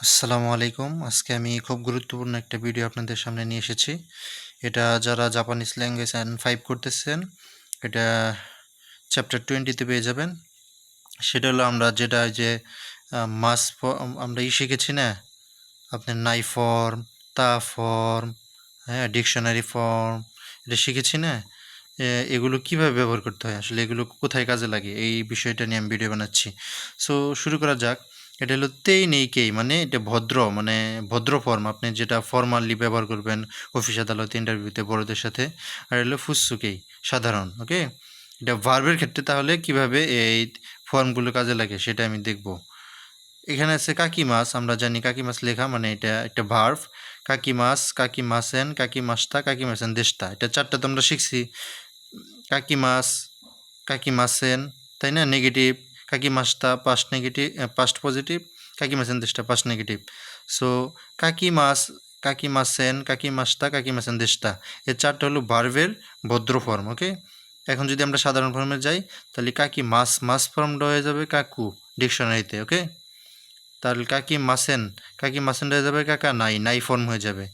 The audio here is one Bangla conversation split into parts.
আসসালামু আলাইকুম। আজকে আমি খুব গুরুত্বপূর্ণ একটা ভিডিও আপনাদের সামনে নিয়ে এসেছি। এটা যারা জাপানিজ ল্যাঙ্গুয়েজ অ্যান্ড 5 করতেছেন, এটা চ্যাপ্টার 20 তে পেয়ে যাবেন। সেটা হলো আমরা যেটা ওই যে মাস আমরা শিখেছি না? আপনার নাই ফর্ম, তা ফর্ম, হ্যাঁ, ডিকশনারি ফর্ম এটা শিখেছি না? এ এগুলো কিভাবে ব্যবহার করতে হয়? আসলে এগুলো কোথায় কাজে লাগে? এই বিষয়টা নিয়ে আমি ভিডিও বানাচ্ছি। সো শুরু করা যাক। এটা হলো তেই নেই কেই, মানে এটা ভদ্র, মানে ভদ্র ফর্ম। আপনি যেটা ফরমালি ব্যবহার করবেন অফিস আদালতে, ইন্টারভিউতে বড়দের সাথে। আর হলো ফুসুকেই, সাধারণ। ওকে? এটা ভার্বের ক্ষেত্রে তাহলে কিভাবে এই ফর্মগুলো কাজে লাগে সেটা আমি দেখব। এখানে আছে কাকিমাস, আমরা জানি কাকিমাস লেখা মানে এটা একটা ভার্ব। কাকিমাস, কাকিমাসেন, কাকিমাস্তা, কাকিমাসেন দেশটা, এটা চারটা তো আমরা শিখছি। কাকিমাস, কাকিমাসেন, তাই না? নেগেটিভ। কাকিমাস্তা পাস্ট নেগেটিভ, পাস্ট পজিটিভ। কাকিমাসেন দেশটা পাস্ট নেগেটিভ। সো কাকিমাস, কাকিমাসেন, কাকিমাস্তা, কাকিমাসেন দেশটা, এই চারটা হলো ভার্বের ভদ্র ফর্ম। ওকে? এখন যদি আমরা সাধারণ ফর্মে যাই তাহলে কাকিমাস, মাস ফর্মটা হয়ে যাবে কাকু ডিকশনারিতে। ওকে? তাহলে কাকি মাসেন হয়ে যাবে কাকা নাই, নাই ফর্ম হয়ে যাবে।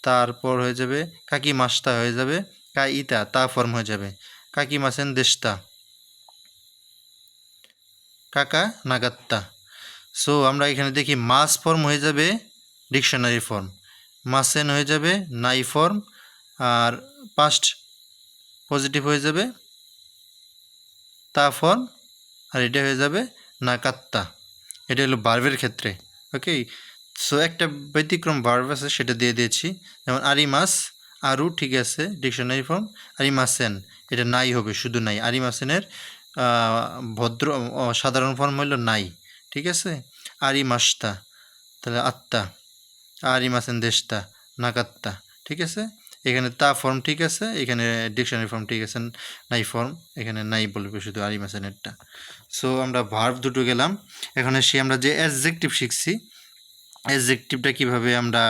তারপর হয়ে যাবে কাকি মাস্তা হয়ে যাবে কা ইতা, তা ফর্ম হয়ে যাবে। কাকি মাসেন দেশতা, কাকা নাগাত্তা। সো আমরা এখানে দেখি মাস ফর্ম হয়ে যাবে ডিকশনারি ফর্ম, মাসেন হয়ে যাবে নাই ফর্ম, আর পাস্ট পজিটিভ হয়ে যাবে তা ফর্ম, আর এটা হয়ে যাবে নাকাত্তা। এটা হলো ভার্বের ক্ষেত্রে। ওকে? সো একটা ব্যতিক্রম ভার্ব আছে, সেটা দিয়ে দিয়েছি। যেমন আরিমাস, আরু, ঠিক আছে ডিকশনারি ফর্ম। আরিমাসেন, এটা নাই হবে, শুধু নাই। আরিমাসেনের ভদ্র সাধারণ ফর্ম হলো নাই। ঠিক আছে? আরিমাস্তা, তাহলে আত্মা। আরিমাসেন দেশটা, নাকাত্তা। ঠিক আছে? এখানে তা ফর্ম ঠিক আছে, এখানে ডিকশনারি ফর্ম ঠিক আছে, নাই ফর্ম এখানে নাই বলবে শুধু আরিমাসেনেরটা। সো আমরা ভার্ব দুটো গেলাম। এখন এসে আমরা যে অ্যাডজেক্টিভ শিখছি, অ্যাডজেক্টিভটা কিভাবে আমরা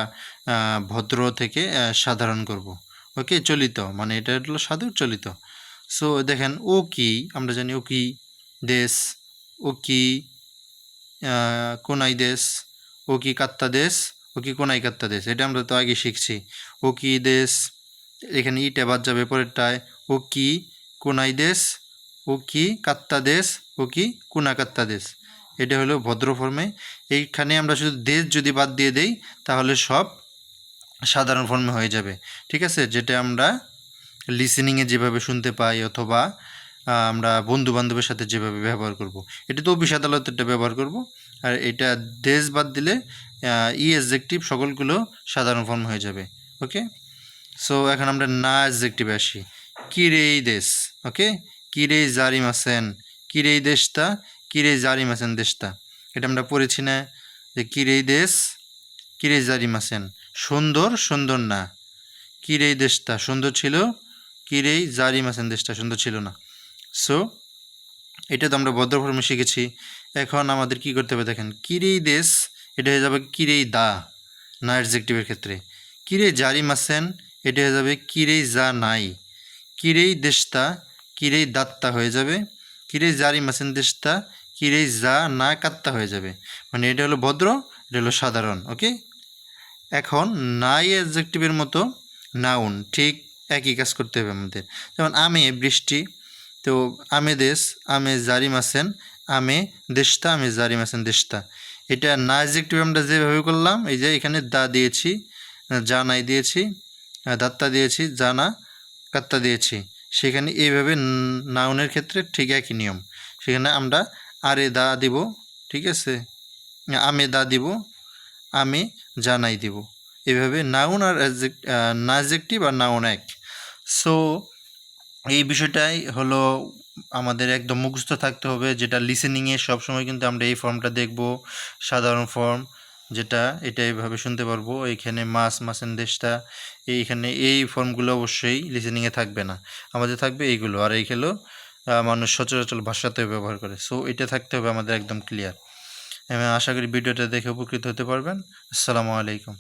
ভদ্র থেকে সাধারণ করব। ওকে? চলিত, মানে এটা হলো সাধু চলিত। সো দেখেন ও কি, আমরা জানি ও কি দেশ, ও কি কোনাই দেশ, ও কি কাত্তা দেশ, ও কি কোনাই কাত্তা দেশ, এটা আমরা তো আগে শিখছি। ও কি দেশ, এখানে ইটা বাদ যাবে পরেরটায়। ও কি কোনাই দেশ, ও কি কাত্তা দেশ, ও কি কোনা কাত্তা দেশ, এটা হলো ভদ্র ফর্মে। এইখানে আমরা শুধু দেশ যদি বাদ দিয়ে দেই তাহলে সব সাধারণ ফর্মে হয়ে যাবে। ঠিক আছে? যেটা আমরা লিসেনিংয়ে যেভাবে শুনতে পাই, অথবা আমরা বন্ধু বান্ধবের সাথে যেভাবে ব্যবহার করব, এটা তো অফিস আদালতেরটা ব্যবহার করব। আর এটা দেশ বাদ দিলে অ্যাডজেক্টিভ সকলগুলো সাধারণ ফর্ম হয়ে যাবে। ওকে? সো এখন আমরা না অ্যাডজেক্টিভে আসি। কিরেই দেশ। ওকে? কিরেই জারিমাসেন, কিরেই দেশটা, কিরেই জারিমাসেন দেশটা, এটা আমরা পড়েছি না যে কিরেই দেশ, কিরেই জারিমাসেন, সুন্দর, সুন্দর না। কিরেই দেশটা সুন্দর ছিল, কিরেই জারিমাসেন দেশটা সুন্দর ছিল না। সো এটা তো আমরা ভদ্র ফর্মে শিখেছি। এখন আমাদের কি করতে হবে দেখেন, কিরেই দেশ, এটা হয়ে যাবে কিরেই দা, না অ্যাডজেক্টিভের ক্ষেত্রে। কিরেই জারিমাসেন, এটা হয়ে যাবে কিরেই যা নাই। কিরেই দেশটা, কিরেই দাত্তা হয়ে যাবে। কিরেই জারিমাসেন দেশটা, কিরেই যা না কাত্তা হয়ে যাবে। মানে এটা হলো ভদ্র, এটা হলো সাধারণ। ওকে? এখন নাই অ্যাডজেক্টিভের মতো নাউন ঠিক একই কাজ করতে হবে আমাদের। যেমন আমে বৃষ্টি, তো আমে দেশ, আমে জারিমাসেন, আমে দেশটা, আমে জারিমাসেন দেশটা, এটা না অ্যাডজেক্টিভ আমরা যেভাবে করলাম, এই যে এখানে দা দিয়েছি, যা নাই দিয়েছি, দাত্তা দিয়েছি, যা না কাত্তা দিয়েছি, সেখানে এইভাবে নাউনের ক্ষেত্রে ঠিক একই নিয়ম। সেখানে আমরা আরে দা দিব, ঠিক আছে, আমে দা দিব, আমি জানাই দিব। এভাবে নাউন আর অ্যাডজেক্টিভ আর নাউন এক। সো এই বিষয়টাই হলো আমাদের একদম মুখস্থ থাকতে হবে, যেটা লিসেনিংয়ে সবসময় কিন্তু আমরা এই ফর্মটা দেখব, সাধারণ ফর্ম যেটা, এটা এইভাবে শুনতে পারবো। এইখানে মাস, মাসেন দেশটা, এইখানে এই ফর্মগুলো অবশ্যই লিসেনিংয়ে থাকবে না, আমাদের থাকবে এইগুলো। আর এইগুলো মানুষ সচরাচর ভাষাতে ব্যবহার করে। সো এটা থাকতে হবে আমাদের একদম ক্লিয়ার। আমি আশা করি ভিডিওটা দেখে উপকৃত হতে পারবেন। আসসালামু আলাইকুম।